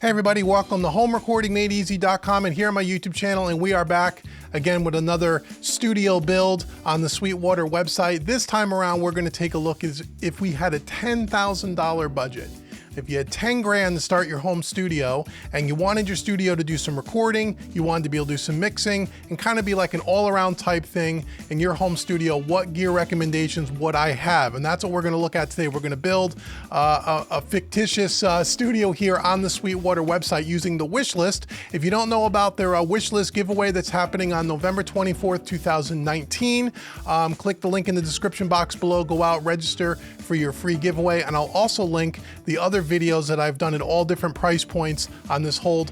Hey everybody, welcome to HomeRecordingMadeEasy.com and here on my YouTube channel, and we are back again with another studio build on the Sweetwater website. This time around, we're gonna take a look at if we had a $10,000 budget. If you had 10 grand to start your home studio and you wanted your studio to do some recording, you wanted to be able to do some mixing and kind of be like an all-around type thing in your home studio, what gear recommendations would I have? And that's what we're gonna look at today. We're gonna build a fictitious studio here on the Sweetwater website using the wish list. If you don't know about their wish list giveaway that's happening on November 24th, 2019, click the link in the description box below, go out, register for your free giveaway, and I'll also link the other videos that I've done at all different price points on this whole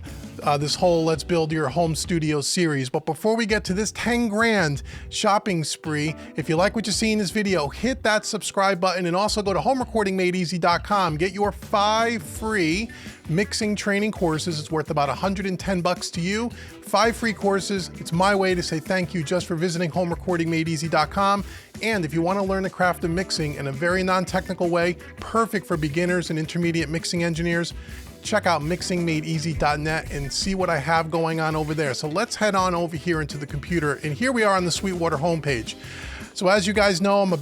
Let's Build Your Home Studio series. But before we get to this 10 grand shopping spree, if you like what you see in this video, hit that subscribe button and also go to HomeRecordingMadeEasy.com. Get your 5 free mixing training courses. It's worth about 110 bucks to you. 5 free courses. It's my way to say thank you just for visiting HomeRecordingMadeEasy.com. And if you want to learn the craft of mixing in a very non-technical way, perfect for beginners and intermediate mixing engineers, check out mixingmadeeasy.net and see what I have going on over there. So let's head on over here into the computer, and here we are on the Sweetwater homepage. So as you guys know, I'm a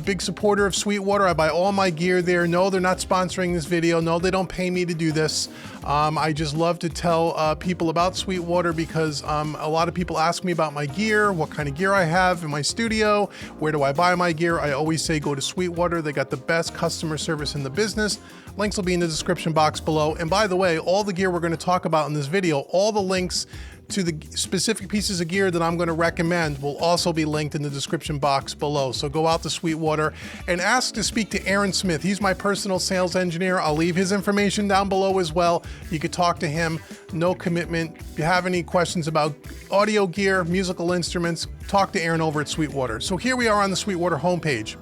big supporter of Sweetwater. I buy all my gear there. No, they're not sponsoring this video. No, they don't pay me to do this. I just love to tell people about Sweetwater because a lot of people ask me about my gear, what kind of gear I have in my studio, where do I buy my gear. I always say go to Sweetwater. They got the best customer service in the business. Links will be in the description box below. And by the way, all the gear we're going to talk about in this video, all the links to the specific pieces of gear that I'm going to recommend will also be linked in the description box below. So go out to Sweetwater and ask to speak to Aaron Smith. He's my personal sales engineer. I'll leave his information down below as well. You could talk to him, no commitment. If you have any questions about audio gear, musical instruments, talk to Aaron over at Sweetwater. So here we are on the Sweetwater homepage.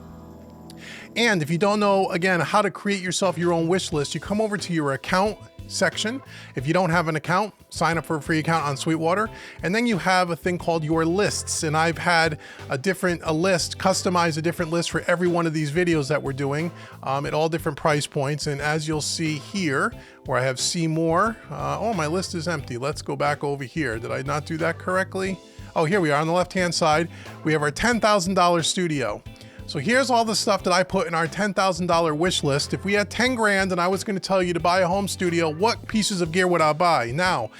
And if you don't know, again, how to create yourself your own wish list, you come over to your account section. If you don't have an account, sign up for a free account on Sweetwater, and then you have a thing called your lists. And I've had customize a different list for every one of these videos that we're doing at all different price points. And as you'll see here, where I have see more, oh, my list is empty. Let's go back over here. Did I not do that correctly? Oh, here we are on the left-hand side. We have our $10,000 studio. So here's all the stuff that I put in our $10,000 wish list. If we had 10 grand and I was going to tell you to buy a home studio, what pieces of gear would I buy? Now,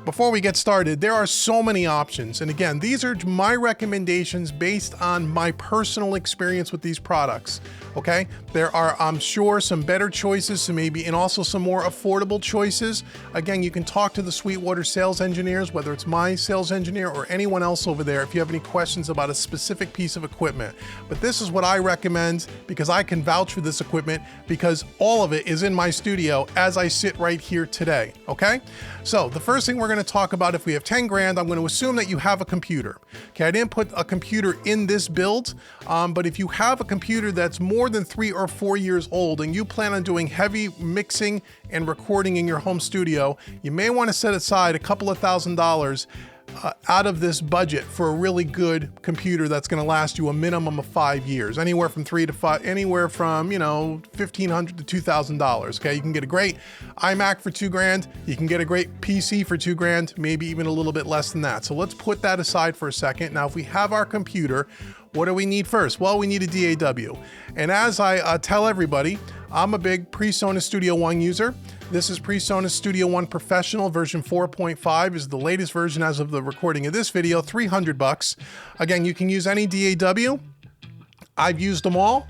before we get started, there are so many options. And again, these are my recommendations based on my personal experience with these products. Okay, there are, I'm sure, some better choices, and also some more affordable choices. Again, you can talk to the Sweetwater sales engineers, whether it's my sales engineer or anyone else over there, if you have any questions about a specific piece of equipment. But this is what I recommend because I can vouch for this equipment because all of it is in my studio as I sit right here today. Okay, so the first thing we're going to talk about, if we have 10 grand, I'm going to assume that you have a computer. Okay, I didn't put a computer in this build, but if you have a computer that's more than 3 or 4 years old and you plan on doing heavy mixing and recording in your home studio, you may want to set aside a couple of $1,000s out of this budget for a really good computer that's going to last you a minimum of 5 years, anywhere from 3 to 5, anywhere from, $1,500 to $2,000. Okay, you can get a great iMac for 2 grand. You can get a great PC for 2 grand, maybe even a little bit less than that. So let's put that aside for a second. Now, if we have our computer, what do we need first? Well, we need a DAW. And as I tell everybody, I'm a big PreSonus Studio One user. This is PreSonus Studio One Professional version 4.5 is the latest version as of the recording of this video, 300 bucks. Again, you can use any DAW. I've used them all.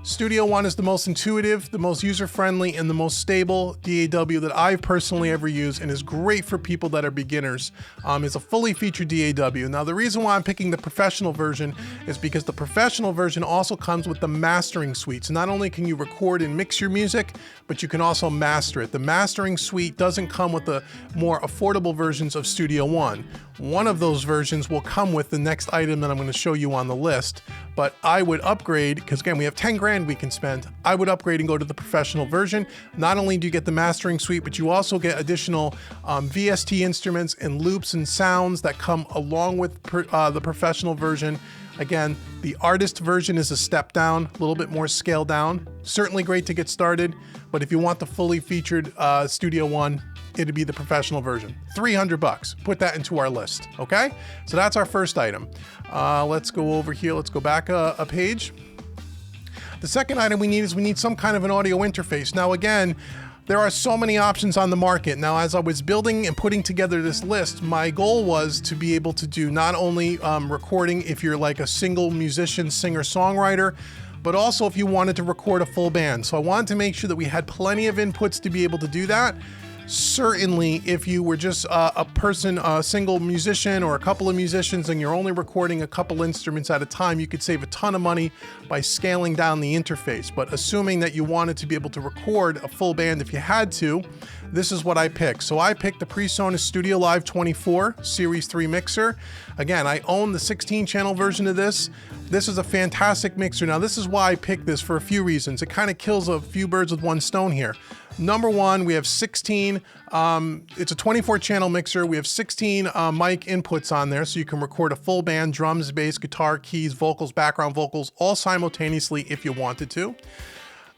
Studio One is the most intuitive, the most user-friendly, and the most stable DAW that I've personally ever used, and is great for people that are beginners. It's a fully featured DAW. Now, the reason why I'm picking the professional version is because the professional version also comes with the mastering suite. So not only can you record and mix your music, but you can also master it. The mastering suite doesn't come with the more affordable versions of Studio One. One of those versions will come with the next item that I'm going to show you on the list, but I would upgrade, because again, we have 10 grand we can spend. I would upgrade and go to the professional version. Not only do you get the mastering suite, but you also get additional VST instruments and loops and sounds that come along with the professional version. Again, the artist version is a step down, a little bit more scaled down. Certainly great to get started, but if you want the fully featured Studio One, it'd be the professional version. 300 bucks. Put that into our list, okay? So that's our first item. Let's go over here. Let's go back a page. The second item we need some kind of an audio interface. Now again, there are so many options on the market. Now, as I was building and putting together this list, my goal was to be able to do not only recording if you're like a single musician, singer, songwriter, but also if you wanted to record a full band. So I wanted to make sure that we had plenty of inputs to be able to do that. Certainly, if you were just a person, a single musician or a couple of musicians, and you're only recording a couple instruments at a time, you could save a ton of money by scaling down the interface. But assuming that you wanted to be able to record a full band if you had to, this is what I picked. So I picked the PreSonus Studio Live 24 Series 3 mixer. Again, I own the 16-channel version of this. This is a fantastic mixer. Now, this is why I picked this for a few reasons. It kind of kills a few birds with one stone here. Number one, we have 16, it's a 24-channel mixer. We have 16 mic inputs on there, so you can record a full band, drums, bass, guitar, keys, vocals, background vocals, all simultaneously if you wanted to.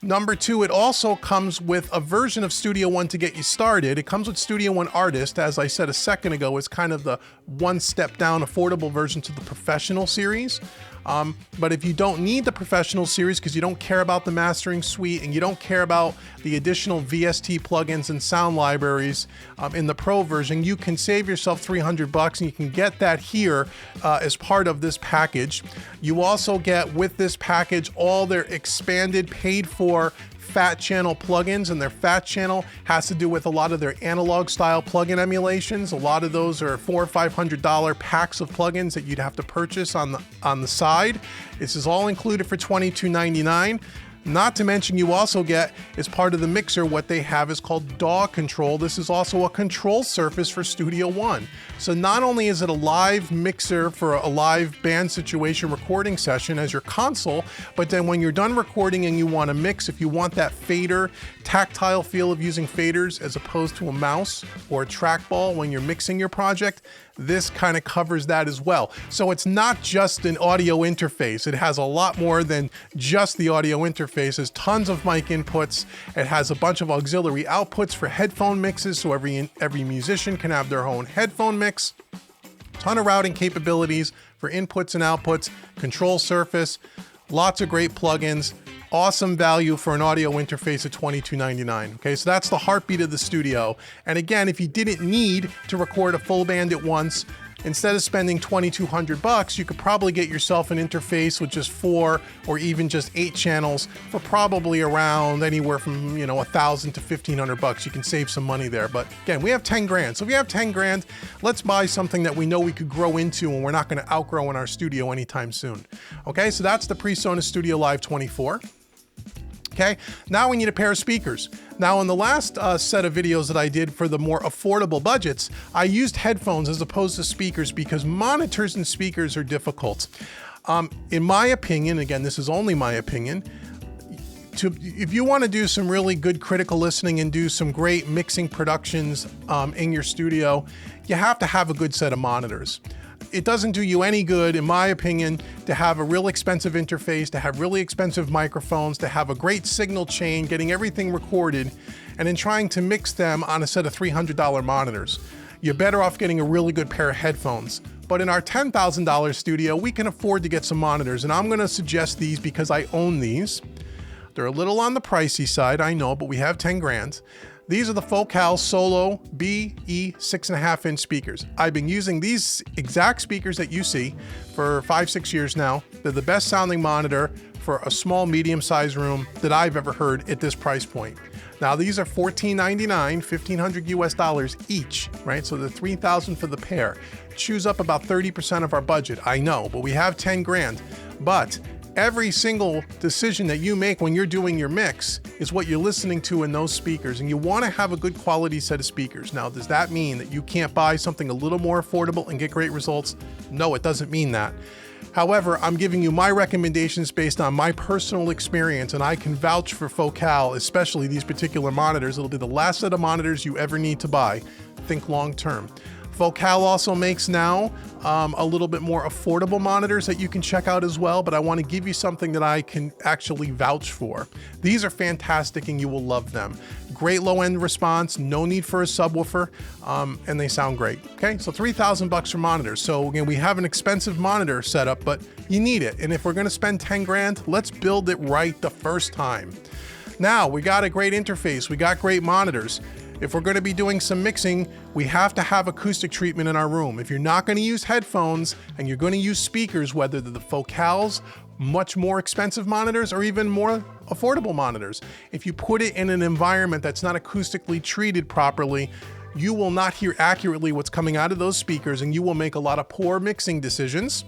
Number two, it also comes with a version of Studio One to get you started. It comes with Studio One Artist. As I said a second ago, it's kind of the one step down affordable version to the professional series. But if you don't need the professional series because you don't care about the mastering suite and you don't care about the additional VST plugins and sound libraries in the pro version, you can save yourself 300 bucks and you can get that here as part of this package. You also get with this package all their expanded paid for Fat Channel plugins, and their Fat Channel has to do with a lot of their analog style plugin emulations. A lot of those are $400 or $500 packs of plugins that you'd have to purchase on the side. This is all included for $22.99. Not to mention, you also get, as part of the mixer, what they have is called DAW control. This is also a control surface for Studio One. So not only is it a live mixer for a live band situation recording session as your console, but then when you're done recording and you want to mix, if you want that fader, tactile feel of using faders as opposed to a mouse or a trackball when you're mixing your project, this kind of covers that as well. So it's not just an audio interface. It has a lot more than just the audio interface. There's tons of mic inputs. It has a bunch of auxiliary outputs for headphone mixes, so every musician can have their own headphone mix. Ton of routing capabilities for inputs and outputs, control surface, lots of great plugins. Awesome value for an audio interface at $22.99. Okay, so that's the heartbeat of the studio. And again, if you didn't need to record a full band at once, instead of spending $2,200, you could probably get yourself an interface with just 4 or even just 8 channels for probably around anywhere from, you know, $1,000 to $1,500. You can save some money there. But again, we have 10 grand. So if we have 10 grand, let's buy something that we know we could grow into and we're not going to outgrow in our studio anytime soon. Okay, so that's the PreSonus Studio Live 24. Okay, now we need a pair of speakers. Now in the last set of videos that I did for the more affordable budgets, I used headphones as opposed to speakers because monitors and speakers are difficult. In my opinion, again, this is only my opinion, if you want to do some really good critical listening and do some great mixing productions in your studio, you have to have a good set of monitors. It doesn't do you any good, in my opinion, to have a real expensive interface, to have really expensive microphones, to have a great signal chain, getting everything recorded, and then trying to mix them on a set of $300 monitors. You're better off getting a really good pair of headphones. But in our $10,000 studio, we can afford to get some monitors, and I'm going to suggest these because I own these. They're a little on the pricey side, I know, but we have 10 grand. These are the Focal Solo BE 6.5-inch speakers. I've been using these exact speakers that you see for 5-6 years now. They're the best sounding monitor for a small, medium-sized room that I've ever heard at this price point. Now these are $14.99, $1,500 US each, right? So they're $3,000 for the pair. Chews up about 30% of our budget, I know, but we have 10 grand. But every single decision that you make when you're doing your mix is what you're listening to in those speakers, and you want to have a good quality set of speakers. Now, does that mean that you can't buy something a little more affordable and get great results? No, it doesn't mean that. However, I'm giving you my recommendations based on my personal experience, and I can vouch for Focal, especially these particular monitors. It'll be the last set of monitors you ever need to buy. Think long term. Focal also makes now a little bit more affordable monitors that you can check out as well, but I want to give you something that I can actually vouch for. These are fantastic and you will love them. Great low end response, no need for a subwoofer, and they sound great. Okay, so 3,000 bucks for monitors. So again, we have an expensive monitor setup, but you need it. And if we're going to spend 10 grand, let's build it right the first time. Now we got a great interface, we got great monitors. If we're going to be doing some mixing, we have to have acoustic treatment in our room. If you're not going to use headphones and you're going to use speakers, whether they're the Focals, much more expensive monitors, or even more affordable monitors, if you put it in an environment that's not acoustically treated properly, you will not hear accurately what's coming out of those speakers and you will make a lot of poor mixing decisions.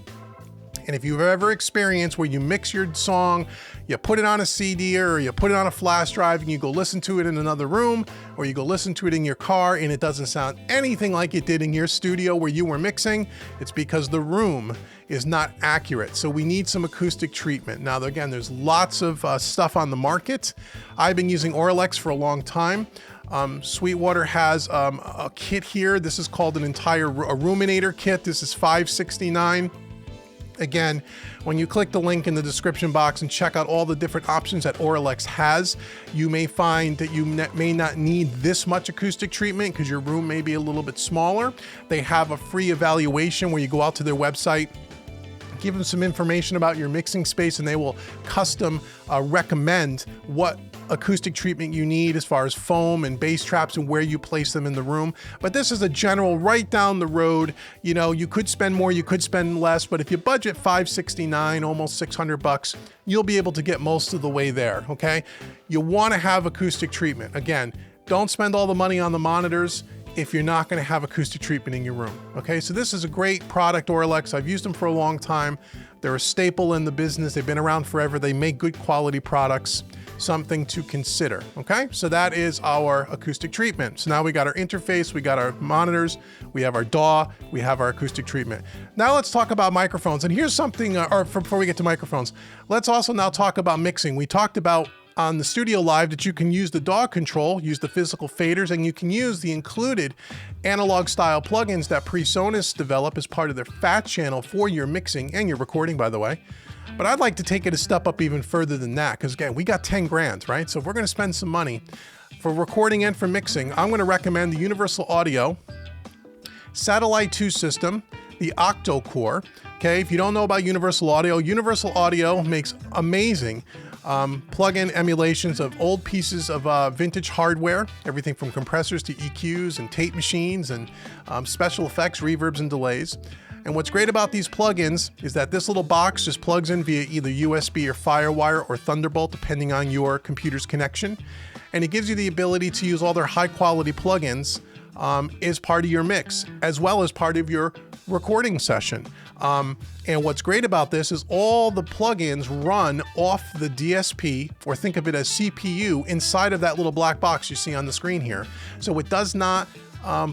And if you've ever experienced where you mix your song, you put it on a CD or you put it on a flash drive and you go listen to it in another room, or you go listen to it in your car and it doesn't sound anything like it did in your studio where you were mixing, it's because the room is not accurate. So we need some acoustic treatment. Now, again, there's lots of stuff on the market. I've been using Auralex for a long time. Sweetwater has a kit here. This is called an entire Ruminator kit. This is $569. Again, when you click the link in the description box and check out all the different options that Auralex has, you may find that you may not need this much acoustic treatment because your room may be a little bit smaller. They have a free evaluation where you go out to their website, give them some information about your mixing space, and they will custom recommend what acoustic treatment you need as far as foam and bass traps and where you place them in the room. But this is a general right down the road. You know, you could spend more, you could spend less, but if you budget $569, almost 600 bucks, you'll be able to get most of the way there, okay? You want to have acoustic treatment. Again, don't spend all the money on the monitors if you're not going to have acoustic treatment in your room. Okay, so this is a great product, Auralex. I've used them for a long time. They're a staple in the business. They've been around forever. They make good quality products. Something to consider. Okay, so that is our acoustic treatment. So now we got our interface, we got our monitors, we have our DAW, we have our acoustic treatment. Now let's talk about microphones. And here's something, before we get to microphones, let's also now talk about mixing. We talked about on the Studio Live that you can use the DAW control, use the physical faders, and you can use the included analog style plugins that PreSonus develop as part of their FAT channel for your mixing and your recording, by the way. But I'd like to take it a step up even further than that, because again, we got 10 grand, right? So if we're going to spend some money for recording and for mixing, I'm going to recommend the Universal Audio Satellite 2 system, the Octo Core. Okay, if you don't know about Universal Audio makes amazing plug-in emulations of old pieces of vintage hardware, everything from compressors to EQs and tape machines and special effects, reverbs and delays. And what's great about these plugins is that this little box just plugs in via either USB or FireWire or Thunderbolt, depending on your computer's connection. And it gives you the ability to use all their high quality plugins as part of your mix, as well as part of your recording session. And what's great about this is all the plugins run off the DSP, or think of it as CPU, inside of that little black box you see on the screen here. So it does not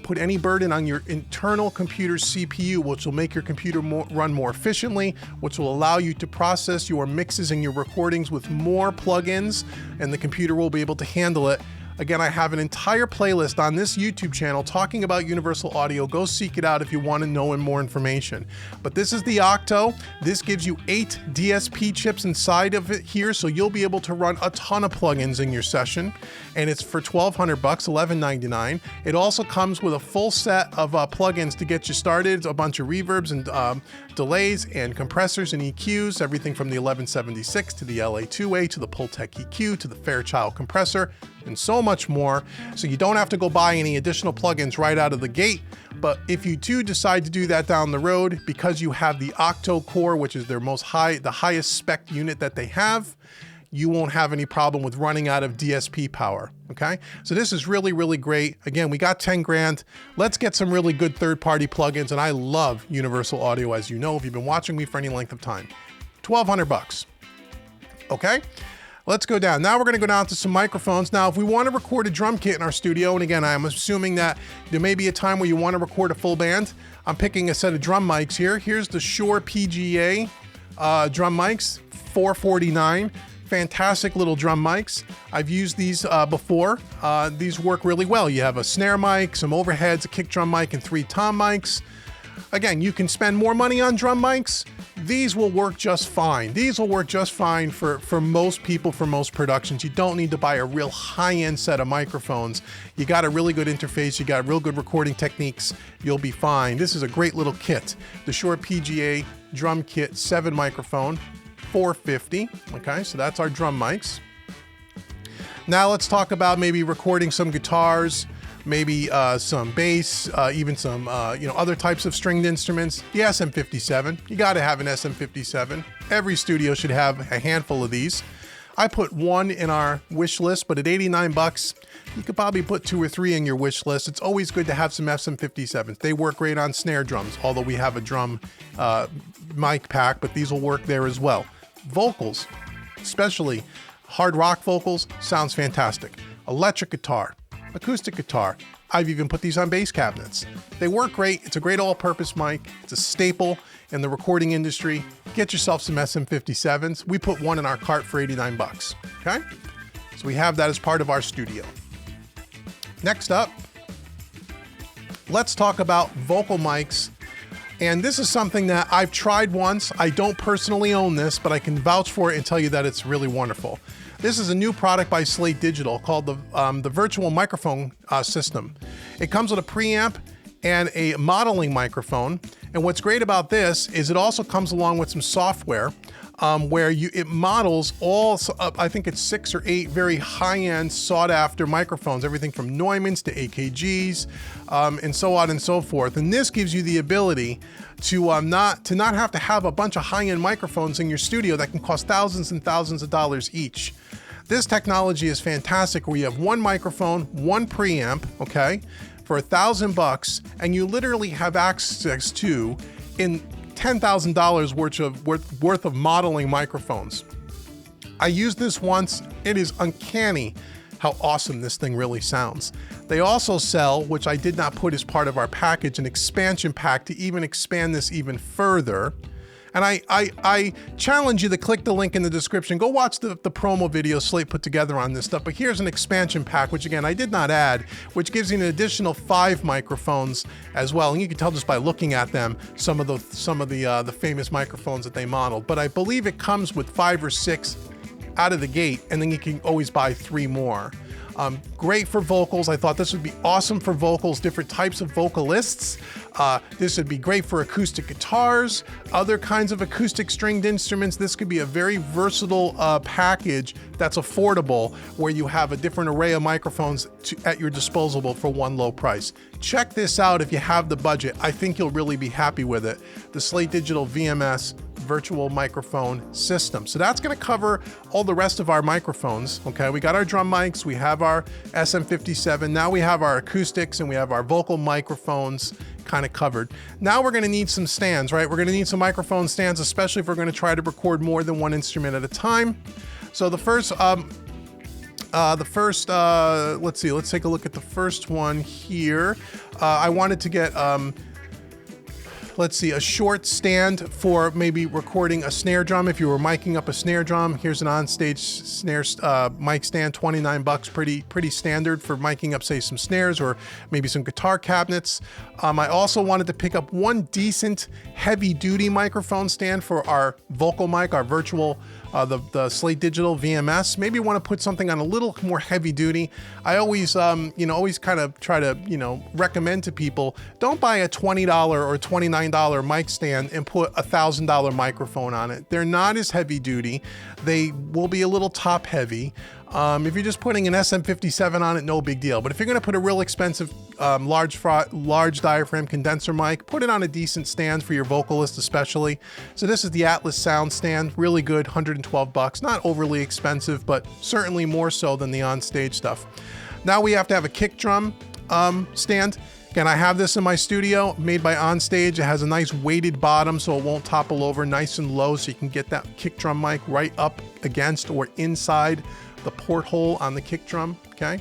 put any burden on your internal computer's CPU, which will make your computer run more efficiently, which will allow you to process your mixes and your recordings with more plugins, and the computer will be able to handle it. Again, I have an entire playlist on this YouTube channel talking about Universal Audio. Go seek it out if you want to know more information. But this is the Octo. This gives you 8 DSP chips inside of it here, so you'll be able to run a ton of plugins in your session. And it's for $1,200, $11.99. It also comes with a full set of plugins to get you started, a bunch of reverbs and delays and compressors and EQs, everything from the 1176 to the LA2A to the Pultec EQ to the Fairchild compressor, and so much more. So you don't have to go buy any additional plugins right out of the gate. But if you do decide to do that down the road, because you have the Octo Core, which is their the highest spec unit that they have, you won't have any problem with running out of DSP power, okay? So this is really, really great. Again, we got 10 grand. Let's get some really good third-party plugins, and I love Universal Audio, as you know, if you've been watching me for any length of time. $1,200, okay? Let's go down. Now we're gonna go down to some microphones. Now, if we wanna record a drum kit in our studio, and again, I'm assuming that there may be a time where you wanna record a full band, I'm picking a set of drum mics here. Here's the Shure PGA drum mics, $449. fantastic little drum mics. I've used these before. These work really well. You have a snare mic, some overheads, a kick drum mic, and 3 tom mics. Again, you can spend more money on drum mics. These will work just fine. These will work just fine for most people, for most productions. You don't need to buy a real high-end set of microphones. You got a really good interface, you got real good recording techniques, you'll be fine. This is a great little kit. The Shure PGA Drum Kit 7 microphone, $450. Okay, so that's our drum mics. Now let's talk about maybe recording some guitars, maybe some bass, even some other types of stringed instruments. The SM57, you got to have an SM57. Every studio should have a handful of these. I put one in our wish list, but at 89 bucks, you could probably put 2 or 3 in your wish list. It's always good to have some SM57s. They work great on snare drums, although we have a drum mic pack, but these will work there as well. Vocals, especially hard rock vocals, sounds fantastic. Electric guitar, acoustic guitar. I've even put these on bass cabinets. They work great. It's a great all-purpose mic. It's a staple in the recording industry. Get yourself some SM57s. We put one in our cart for 89 bucks, okay? So we have that as part of our studio. Next up, let's talk about vocal mics. And this is something that I've tried once. I don't personally own this, but I can vouch for it and tell you that it's really wonderful. This is a new product by Slate Digital called the Virtual Microphone System. It comes with a preamp and a modeling microphone. And what's great about this is it also comes along with some software where it models all, I think it's 6 or 8 very high-end sought-after microphones, everything from Neumanns to AKGs, and so on and so forth. And this gives you the ability to not have to have a bunch of high-end microphones in your studio that can cost thousands and thousands of dollars each. This technology is fantastic where you have one microphone, one preamp, okay, for $1,000, and you literally have access to in $10,000 worth of modeling microphones. I used this once. It is uncanny how awesome this thing really sounds. They also sell, which I did not put as part of our package, an expansion pack to even expand this even further. And I challenge you to click the link in the description. Go watch the promo video Slate put together on this stuff. But here's an expansion pack, which again, I did not add, which gives you an additional 5 microphones as well. And you can tell just by looking at them, some of the famous microphones that they modeled. But I believe it comes with 5 or 6 out of the gate, and then you can always buy 3 more. Great for vocals. I thought this would be awesome for vocals, different types of vocalists. This would be great for acoustic guitars, other kinds of acoustic stringed instruments. This could be a very versatile package that's affordable, where you have a different array of microphones at your disposal for one low price. Check this out if you have the budget. I think you'll really be happy with it. The Slate Digital VMS Virtual Microphone System. So that's going to cover all the rest of our microphones. Okay, we got our drum mics, we have our SM57, now we have our acoustics, and we have our vocal microphones kind of covered. Now we're going to need some stands, right? We're going to need some microphone stands, especially if we're going to try to record more than one instrument at a time. So the first, let's see, let's take a look at the first one here. I wanted to get, let's see, a short stand for maybe recording a snare drum. If you were miking up a snare drum, here's an onstage snare mic stand, 29 bucks, pretty standard for miking up, say, some snares or maybe some guitar cabinets. I also wanted to pick up one decent heavy-duty microphone stand for our vocal mic, our virtual, the Slate Digital VMS. Maybe you want to put something on a little more heavy-duty. I always, always kind of try to, recommend to people, don't buy a $20 or $29 mic stand and put a $1,000 microphone on it. They're not as heavy-duty. They will be a little top-heavy. If you're just putting an SM57 on it, no big deal. But if you're going to put a real expensive large diaphragm condenser mic, put it on a decent stand for your vocalist especially. So this is the Atlas Sound stand, really good, 112 bucks. Not overly expensive, but certainly more so than the on-stage stuff. Now we have to have a kick drum stand. Again, I have this in my studio, made by Onstage. It has a nice weighted bottom so it won't topple over, nice and low, so you can get that kick drum mic right up against or inside the porthole on the kick drum, okay?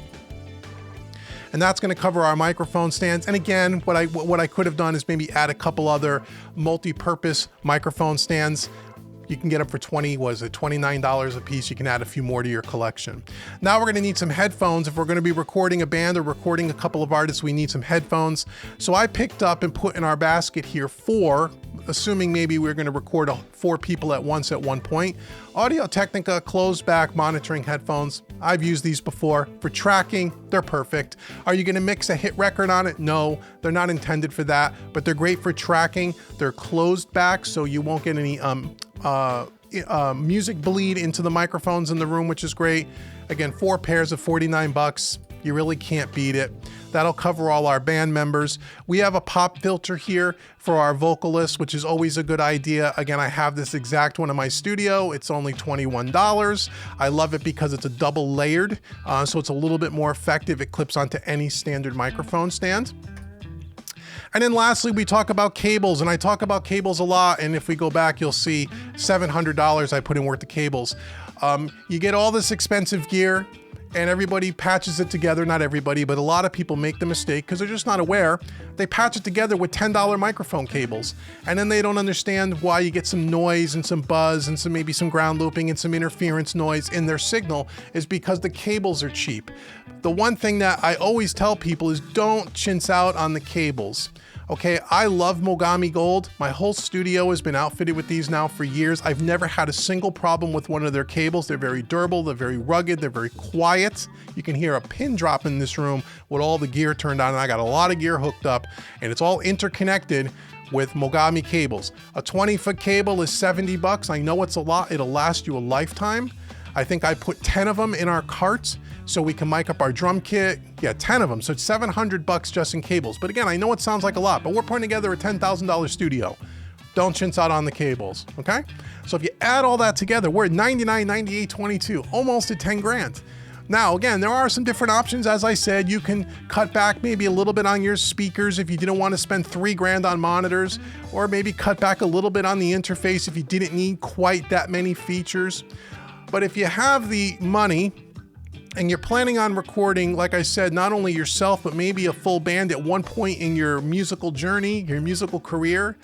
And that's going to cover our microphone stands. And again, what I could have done is maybe add a couple other multi-purpose microphone stands. You can get them for $29 a piece. You can add a few more to your collection. Now we're gonna need some headphones. If we're gonna be recording a band or recording a couple of artists, we need some headphones. So I picked up and put in our basket here 4, assuming maybe we're gonna record 4 people at once at one point. Audio-Technica closed back monitoring headphones. I've used these before. For tracking, they're perfect. Are you gonna mix a hit record on it? No, they're not intended for that, but they're great for tracking. They're closed back, so you won't get any music bleed into the microphones in the room, which is great. Again, 4 pairs of 49 bucks. You really can't beat it. That'll cover all our band members. We have a pop filter here for our vocalists, which is always a good idea. Again, I have this exact one in my studio. It's only $21. I love it because it's a double layered, so it's a little bit more effective. It clips onto any standard microphone stand. And then lastly, we talk about cables, and I talk about cables a lot, and if we go back, you'll see $700 I put in worth of cables. You get all this expensive gear, and everybody patches it together. Not everybody, but a lot of people make the mistake because they're just not aware. They patch it together with $10 microphone cables, and then they don't understand why you get some noise and some buzz and maybe some ground looping and some interference noise in their signal is because the cables are cheap. The one thing that I always tell people is don't chintz out on the cables. Okay, I love Mogami Gold. My whole studio has been outfitted with these now for years. I've never had a single problem with one of their cables. They're very durable, they're very rugged, they're very quiet. You can hear a pin drop in this room with all the gear turned on, and I got a lot of gear hooked up, and it's all interconnected with Mogami cables. A 20-foot cable is 70 bucks. I know it's a lot. It'll last you a lifetime. I think I put 10 of them in our cart so we can mic up our drum kit. Yeah, 10 of them. So it's 700 bucks just in cables. But again, I know it sounds like a lot, but we're putting together a $10,000 studio. Don't chintz out on the cables, okay? So if you add all that together, we're at 99, 98, 22, almost at 10 grand. Now, again, there are some different options. As I said, you can cut back maybe a little bit on your speakers if you didn't want to spend 3 grand on monitors, or maybe cut back a little bit on the interface if you didn't need quite that many features. But if you have the money and you're planning on recording, like I said, not only yourself, but maybe a full band at one point in your musical journey, your musical career,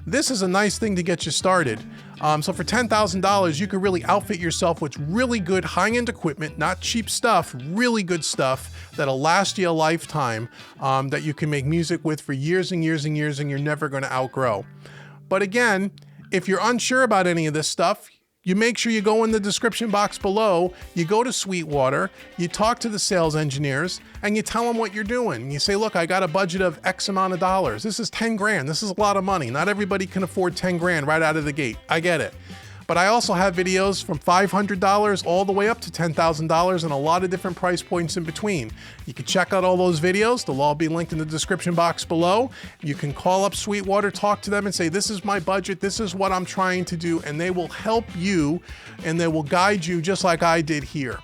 this is a nice thing to get you started. So for $10,000, you could really outfit yourself with really good high-end equipment, not cheap stuff, really good stuff that'll last you a lifetime, that you can make music with for years and years and years, and you're never going to outgrow. But again, if you're unsure about any of this stuff, you make sure you go in the description box below, you go to Sweetwater, you talk to the sales engineers, and you tell them what you're doing. You say, look, I got a budget of X amount of dollars. This is 10 grand. This is a lot of money. Not everybody can afford 10 grand right out of the gate. I get it. But I also have videos from $500 all the way up to $10,000 and a lot of different price points in between. You can check out all those videos. They'll all be linked in the description box below. You can call up Sweetwater, talk to them and say, this is my budget, this is what I'm trying to do, and they will help you and they will guide you just like I did here.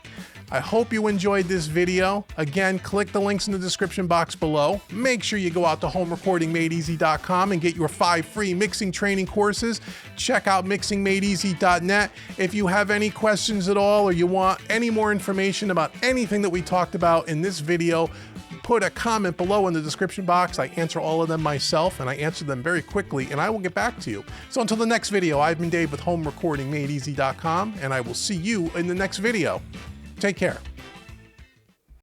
I hope you enjoyed this video. Again, click the links in the description box below. Make sure you go out to homerecordingmadeeasy.com and get your 5 free mixing training courses. Check out mixingmadeeasy.net. If you have any questions at all or you want any more information about anything that we talked about in this video, put a comment below in the description box. I answer all of them myself, and I answer them very quickly, and I will get back to you. So until the next video, I've been Dave with homerecordingmadeeasy.com, and I will see you in the next video. Take care.